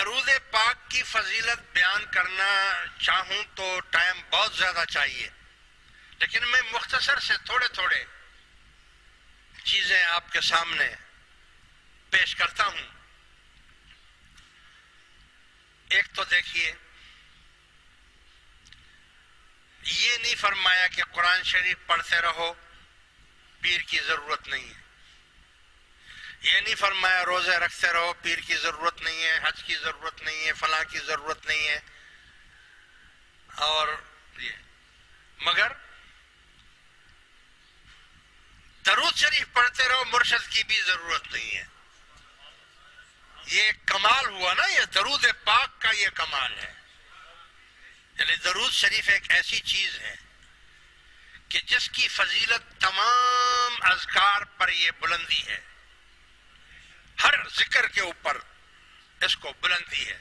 درود پاک کی فضیلت بیان کرنا چاہوں تو ٹائم بہت زیادہ چاہیے، لیکن میں مختصر سے تھوڑے چیزیں آپ کے سامنے پیش کرتا ہوں۔ ایک تو دیکھیے، یہ نہیں فرمایا کہ قرآن شریف پڑھتے رہو، پیر کی ضرورت نہیں ہے۔ یہ نہیں فرمایا روزے رکھتے رہو، پیر کی ضرورت نہیں ہے، حج کی ضرورت نہیں ہے، فلاں کی ضرورت نہیں ہے، اور یہ مگر درود شریف پڑھتے رہو، مرشد کی بھی ضرورت نہیں ہے۔ یہ کمال ہوا نا، یہ درود پاک کا یہ کمال ہے۔ یعنی درود شریف ایک ایسی چیز ہے کہ جس کی فضیلت تمام اذکار پر یہ بلندی ہے، ہر ذکر کے اوپر اس کو بلندی ہے۔